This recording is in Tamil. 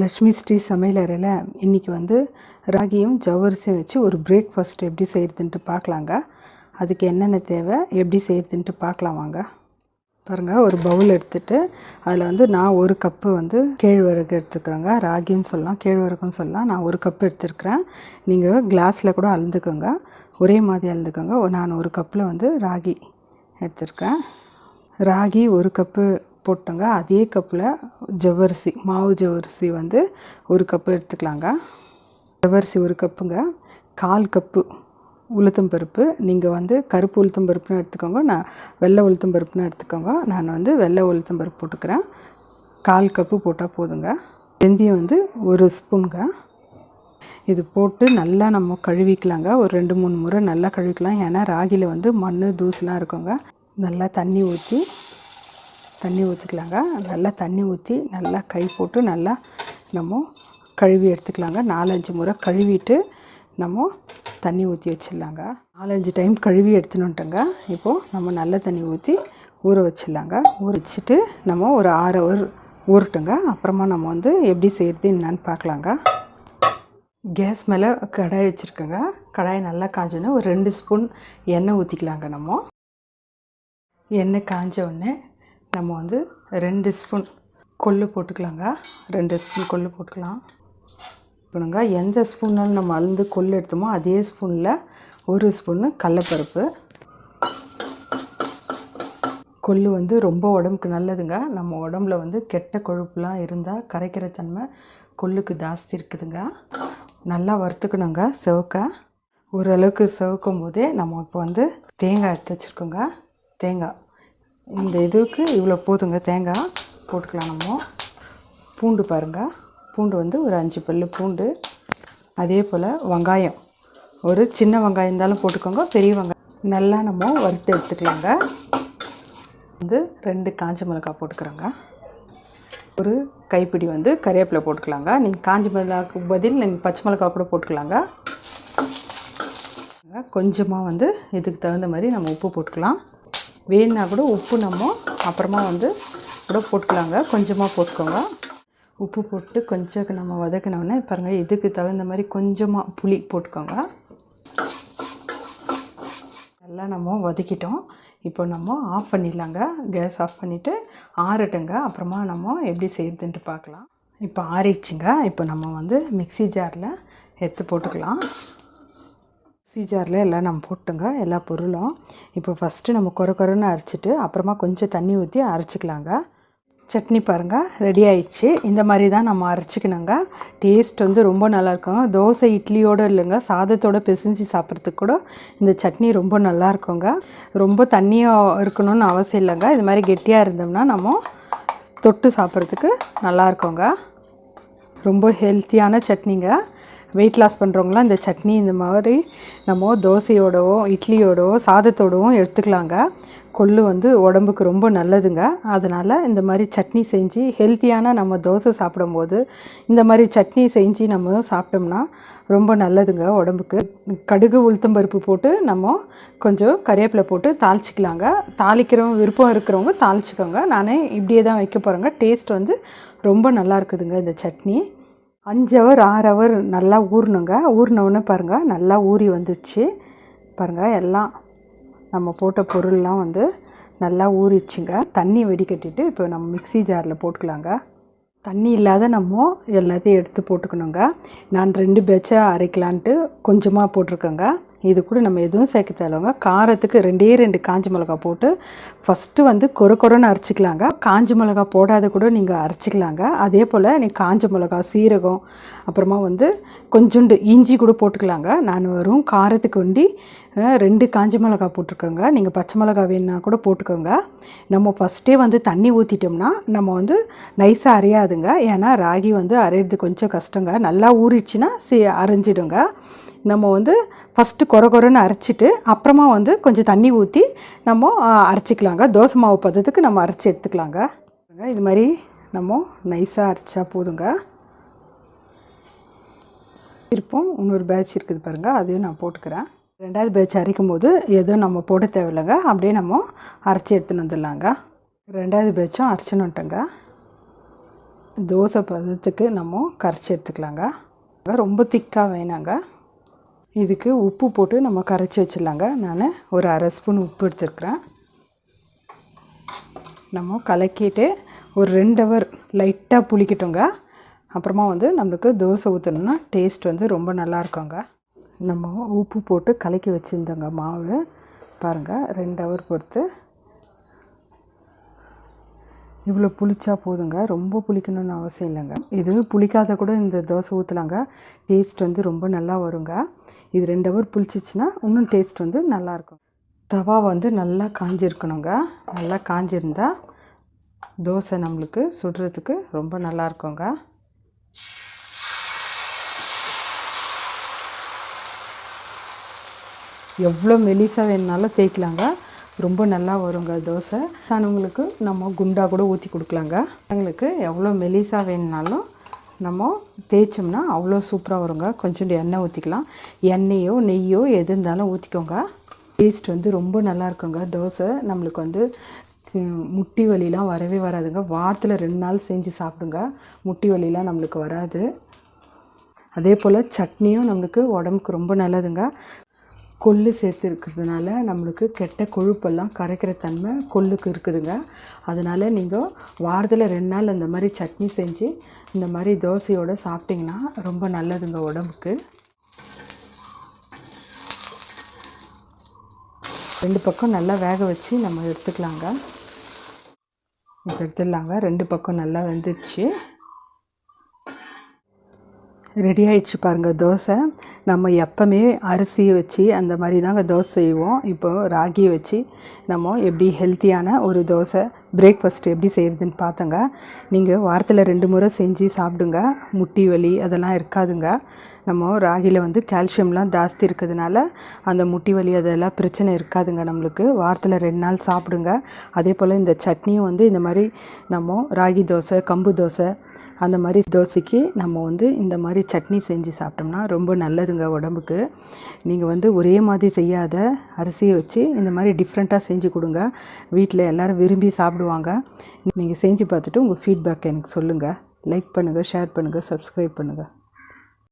லக்ஷ்மி ஸ்ரீ சமையலறையில் இன்றைக்கி வந்து ராகியும் ஜவ்வரிசியும் வச்சு ஒரு பிரேக்ஃபாஸ்ட் எப்படி செய்கிறதுன்ட்டு பார்க்கலாங்க. அதுக்கு என்னென்ன தேவை, எப்படி செய்கிறதுன்ட்டு பார்க்கலாம் வாங்க. பாருங்கள், ஒரு பவுல் எடுத்துகிட்டு அதில் வந்து நான் ஒரு கப்பு வந்து கேழ்வரகு எடுத்துக்கிறேங்க. ராகின்னு சொல்லலாம், கேழ்வரகுன்னு சொல்லலாம். நான் ஒரு கப்பு எடுத்துருக்கிறேன். நீங்கள் கிளாஸில் கூட அளந்துக்கோங்க, ஒரே மாதிரி அளந்துக்கோங்க. நான் ஒரு கப்பில் வந்து ராகி எடுத்துருக்கேன். ராகி ஒரு கப்பு போட்டோங்க. அதே கப்பில் ஜவ்வரிசி, மாவு ஜவ்வரிசி வந்து ஒரு கப்பு எடுத்துக்கலாங்க. ஜவ்வரிசி ஒரு கப்புங்க. 1/4 கப்பு உளுத்தம்பருப்பு. நீங்கள் வந்து கருப்பு உளுத்தம்பருப்புன்னு எடுத்துக்கோங்க, நான் வெள்ளை உளுத்தம்பருப்புன்னு எடுத்துக்கோங்க. நான் வந்து வெள்ளை உளுத்தம்பருப்பு போட்டுக்கிறேன். 1/4 கப்பு போட்டால் போதுங்க. வெந்தயம் வந்து 1 ஸ்பூனுங்க. இது போட்டு நல்லா நம்ம கழுவிக்கலாங்க. ஒரு 2-3 முறை நல்லா கழுவிக்கலாம். ஏன்னா ராகியில் வந்து மண் தூசுலாம் இருக்குங்க. நல்லா தண்ணி ஊற்றிக்கலாங்க. நல்லா தண்ணி ஊற்றி நல்லா கை போட்டு நல்லா நம்ம கழுவி எடுத்துக்கலாங்க. 4-5 முறை கழுவிட்டு நம்ம தண்ணி ஊற்றி வச்சிடலாங்க. 4-5 டைம் கழுவி எடுத்துனுட்டோங்க. இப்போது நம்ம நல்ல தண்ணி ஊற்றி ஊற வச்சிடலாங்க. ஊற வச்சுட்டு நம்ம ஒரு 6 ஹவர் ஊறட்டுங்க. அப்புறமா நம்ம வந்து எப்படி செய்கிறது என்னன்னு பார்க்கலாங்க. கேஸ் மேலே கடாய் வச்சுருக்கோங்க. கடாய் நல்லா காஞ்சோன்னே ஒரு 2 ஸ்பூன் எண்ணெய் ஊற்றிக்கலாங்க. நம்ம எண்ணெய் காஞ்ச உடனே நம்ம வந்து 2 ஸ்பூன் கொள்ளு போட்டுக்கலாங்க. 2 ஸ்பூன் கொள்ளு போட்டுக்கலாம். இப்போங்க எந்த ஸ்பூன்னாலும் நம்ம அளந்து கொள்ளு எடுத்தோமோ அதே ஸ்பூனில் 1 ஸ்பூன்னு கடலப்பருப்பு. கொள்ளு வந்து ரொம்ப உடம்புக்கு நல்லதுங்க. நம்ம உடம்புல வந்து கெட்ட கொழுப்புலாம் இருந்தால் கரைக்கிற தன்மை கொள்ளுக்கு ஜாஸ்தி இருக்குதுங்க. நல்லா வறுத்துக்கணுங்க. செவக்க ஓரளவுக்கு செவக்கும் போதே நம்ம இப்போ வந்து தேங்காய் எடுத்து வச்சுருக்கோங்க. தேங்காய் இந்த இதுக்கு இவ்வளோ போதுங்க. தேங்காய் போட்டுக்கலாம். நம்ம பூண்டு பாருங்கள், பூண்டு வந்து ஒரு 5 பல்லு பூண்டு. அதே போல் வெங்காயம், ஒரு சின்ன வெங்காயம் இருந்தாலும் போட்டுக்கோங்க, பெரிய வெங்காயம் நல்லா நம்ம வறுத்து எடுத்துக்கலாங்க. வந்து 2 காஞ்ச மிளகாய் போட்டுக்கிறோங்க. ஒரு கைப்பிடி வந்து கறிவேப்பிலை போட்டுக்கலாங்க. நீங்கள் காஞ்ச மிளகாய்க்கு பதில் நீங்கள் பச்சை மிளகாய் கூட போட்டுக்கலாங்க. கொஞ்சமாக வந்து இதுக்கு தகுந்த மாதிரி நம்ம உப்பு போட்டுக்கலாம். வேணுன்னா கூட உப்பு நம்ம அப்புறமா வந்து கூட போட்டுக்கலாங்க. கொஞ்சமாக போட்டுக்கோங்க. உப்பு போட்டு கொஞ்சம் நம்ம வதக்கினோடனே பாருங்கள், இதுக்கு தகுந்த மாதிரி கொஞ்சமாக புளி போட்டுக்கோங்க. நல்லா நம்ம வதக்கிட்டோம். இப்போ நம்ம ஆஃப் பண்ணிடலாங்க. கேஸ் ஆஃப் பண்ணிவிட்டு ஆறட்டுங்க. அப்புறமா நம்ம எப்படி செய்கிறதுன்ட்டு பார்க்கலாம். இப்போ ஆறிடுச்சுங்க. இப்போ நம்ம வந்து மிக்ஸி ஜாரில் எடுத்து போட்டுக்கலாம். மிக்ஸி ஜாரில் எல்லாம் நம்ம போட்டுங்க, எல்லா பொருளும். இப்போ ஃபஸ்ட்டு நம்ம கொரன்னு அரைச்சிட்டு அப்புறமா கொஞ்சம் தண்ணி ஊற்றி அரைச்சிக்கலாங்க. சட்னி பாருங்கள், ரெடி ஆயிடுச்சு. இந்த மாதிரி தான் நம்ம அரைச்சிக்கணுங்க. டேஸ்ட் வந்து ரொம்ப நல்லாயிருக்குங்க. தோசை இட்லியோடு இல்லைங்க, சாதத்தோடு பிசைஞ்சு சாப்பிட்றதுக்கு கூட இந்த சட்னி ரொம்ப நல்லாயிருக்குங்க. ரொம்ப தண்ணியாக இருக்கணும்னு அவசியம் இல்லைங்க. இது மாதிரி கெட்டியாக இருந்தோம்னா நம்ம தொட்டு சாப்பிட்றதுக்கு நல்லாயிருக்குங்க. ரொம்ப ஹெல்த்தியான சட்னிங்க. வெயிட் லாஸ் பண்ணுறவங்களாம் இந்த சட்னி இந்த மாதிரி நம்ம தோசையோடவோ இட்லியோடவோ சாதத்தோடவும் எடுத்துக்கலாங்க. கொள்ளு வந்து உடம்புக்கு ரொம்ப நல்லதுங்க. அதனால் இந்த மாதிரி சட்னி செஞ்சு ஹெல்த்தியான நம்ம தோசை சாப்பிடும்போது இந்த மாதிரி சட்னி செஞ்சு நம்ம சாப்பிட்டோம்னா ரொம்ப நல்லதுங்க உடம்புக்கு. கடுகு உளுத்தம்பருப்பு போட்டு நம்ம கொஞ்சம் கறிவேப்பிலை போட்டு தாளிச்சிக்கலாங்க. தாளிக்கிறவங்க விருப்பம் இருக்கிறவங்க தாளிச்சிக்கோங்க. நானே இப்படியே தான் வைக்க போகிறேங்க. டேஸ்ட் வந்து ரொம்ப நல்லா இருக்குதுங்க இந்த சட்னி. 5 ஹவர் 6 ஹவர் நல்லா ஊறணுங்க. ஊறினோடனே பாருங்கள், நல்லா ஊறி வந்துடுச்சு பாருங்கள். எல்லாம் நம்ம போட்ட பொருள்லாம் வந்து நல்லா ஊறிடுச்சுங்க. தண்ணி வெடிக்கட்டிட்டு இப்போ நம்ம மிக்ஸி ஜாரில் போட்டுக்கலாங்க. தண்ணி இல்லாத நம்ம எல்லாத்தையும் எடுத்து போட்டுக்கணுங்க. நான் 2 பேட்சாக அரைக்கலான்ட்டு கொஞ்சமாக போட்டிருக்கேங்க. இது கூட நம்ம எதுவும் சேர்க்க தேவைங்க. காரத்துக்கு 2 காஞ்ச மிளகா போட்டு ஃபஸ்ட்டு வந்து கொரன்னு அரைச்சிக்கலாங்க. காஞ்ச மிளகா போடாத கூட நீங்கள் அரைச்சிக்கலாங்க. அதே போல் நீங்கள் காஞ்ச மிளகா, சீரகம், அப்புறமா வந்து கொஞ்சோண்டு இஞ்சி கூட போட்டுக்கலாங்க. நான் வரும் காரத்துக்கு வேண்டி 2 காஞ்ச மிளகா போட்டிருக்கோங்க. நீங்கள் பச்சை மிளகா வேணுன்னா கூட போட்டுக்கோங்க. நம்ம ஃபஸ்ட்டே வந்து தண்ணி ஊற்றிட்டோம்னா நம்ம வந்து நைஸாக அரையாதுங்க. ஏன்னா ராகி வந்து அரைகிறது கொஞ்சம் கஷ்டங்க. நல்லா ஊறிச்சுன்னா அரைஞ்சிடுங்க. நம்ம வந்து ஃபஸ்ட்டு கொரன்னு அரைச்சிட்டு அப்புறமா வந்து கொஞ்சம் தண்ணி ஊற்றி நம்ம அரைச்சிக்கலாங்க. தோசை மாவு பதத்துக்கு நம்ம அரைச்சி எடுத்துக்கலாங்க. இது மாதிரி நம்ம நைஸாக அரைச்சா போதுங்க. இருப்போம் இன்னொரு பேட்ச் இருக்குது பாருங்கள், அதையும் நான் போட்டுக்கிறேன். 2வது பேட்ச் அரைக்கும் போது எதுவும் நம்ம போட தேவையில்லைங்க. அப்படியே நம்ம அரைச்சி எடுத்துன்னு வந்துடலாங்க. 2வது பேட்சும் அரைச்சின்னு வந்துட்டோங்க. தோசை பதத்துக்கு நம்ம கரைச்சி எடுத்துக்கலாங்க. ரொம்ப திக்காக வேணாங்க. இதுக்கு உப்பு போட்டு நம்ம கரைச்சி வச்சிடலாங்க. நான் ஒரு அரை ஸ்பூன் உப்பு எடுத்துருக்குறேன். நம்ம கலக்கிட்டு ஒரு 2 ஹவர் லைட்டாக புளிக்கட்டுங்க. அப்புறமா வந்து நம்மளுக்கு தோசை ஊற்றணுன்னா டேஸ்ட் வந்து ரொம்ப நல்லா இருக்குங்க. நம்ம உப்பு போட்டு கலக்கி வச்சுருந்தோங்க மாவு பாருங்கள். 2 ஹவர் பொறுத்து இவ்வளோ புளிச்சா போதுங்க. ரொம்ப புளிக்கணும்னு அவசியம் இல்லைங்க. இது புளிக்காத கூட இந்த தோசை ஊற்றலாங்க. டேஸ்ட் வந்து ரொம்ப நல்லா வருங்க. இது 2 ஹவர் புளிச்சிச்சின்னா இன்னும் டேஸ்ட் வந்து நல்லாயிருக்கும். தவா வந்து நல்லா காஞ்சிருக்கணுங்க. நல்லா காஞ்சிருந்தால் தோசை நம்மளுக்கு சுடுறதுக்கு ரொம்ப நல்லாயிருக்குங்க. எவ்வளோ மெலிசாக வேணுனாலும் தேய்க்கலாங்க. ரொம்ப நல்லா வருங்க தோசை. சாணவங்களுக்கு நம்ம குண்டா கூட ஊற்றி கொடுக்கலாங்க. எங்களுக்கு எவ்வளோ மெலிசாக வேணுனாலும் நம்ம தேய்ச்சோம்னா அவ்வளோ சூப்பராக வருங்க. கொஞ்சோண்டு எண்ணெய் ஊற்றிக்கலாம். எண்ணெயோ நெய்யோ எது இருந்தாலும் ஊற்றிக்கோங்க. டேஸ்ட் வந்து ரொம்ப நல்லா இருக்குங்க. தோசை நம்மளுக்கு வந்து முட்டி வலிலாம் வரவே வராதுங்க. வாரத்தில் 2 நாள் செஞ்சு சாப்பிடுங்க. முட்டி வலிலாம் நம்மளுக்கு வராது. அதே போல் சட்னியும் நம்மளுக்கு உடம்புக்கு ரொம்ப நல்லதுங்க. கொள்ளு சேர்த்து இருக்கிறதுனால நம்மளுக்கு கெட்ட கொழுப்பெல்லாம் கரைக்கிற தன்மை கொள்ளுக்கு இருக்குதுங்க. அதனால் நீங்கள் வாரத்தில் 2 நாள் அந்த மாதிரி சட்னி செஞ்சு இந்த மாதிரி தோசையோடு சாப்பிட்டிங்கன்னா ரொம்ப நல்லதுங்க உடம்புக்கு. 2 பக்கம் நல்லா வேக வச்சு நம்ம எடுத்துக்கலாங்க. இப்போ எடுத்துடலாங்க. 2 பக்கம் நல்லா வெந்துடுச்சு. ரெடி ஆகிடுச்சு பாருங்கள் தோசை. நம்ம எப்போவுமே அரிசியை வச்சு அந்த மாதிரி தாங்க தோசை செய்வோம். இப்போ ராகியை வச்சு நம்ம எப்படி ஹெல்த்தியான ஒரு தோசை பிரேக்ஃபாஸ்ட் எப்படி செய்கிறதுன்னு பார்த்தோங்க. நீங்கள் வாரத்தில் 2 முறை செஞ்சு சாப்பிடுங்க. முட்டி வலி அதெல்லாம் இருக்காதுங்க. நம்ம ராகியில் வந்து கால்சியம்லாம் ஜாஸ்தி இருக்கிறதுனால அந்த முட்டி வலி அதெல்லாம் பிரச்சனை இருக்காதுங்க நம்மளுக்கு. வாரத்தில் 2 நாள் சாப்பிடுங்க. அதே போல் இந்த சட்னியும் வந்து இந்த மாதிரி நம்ம ராகி தோசை, கம்பு தோசை அந்த மாதிரி தோசைக்கு நம்ம வந்து இந்த மாதிரி சட்னி செஞ்சு சாப்பிட்டோம்னா ரொம்ப நல்லதுங்க உடம்புக்கு. நீங்கள் வந்து ஒரே மாதிரி செய்யாத அரிசியை வச்சு இந்த மாதிரி டிஃப்ரெண்ட்டாக செஞ்சு கொடுங்க. வீட்டில் எல்லோரும் விரும்பி சாப்பிடுவாங்க. நீங்கள் செஞ்சு பார்த்துட்டு உங்கள் ஃபீட்பேக் எனக்கு சொல்லுங்கள். லைக் பண்ணுங்கள், ஷேர் பண்ணுங்கள், சப்ஸ்கிரைப் பண்ணுங்கள்.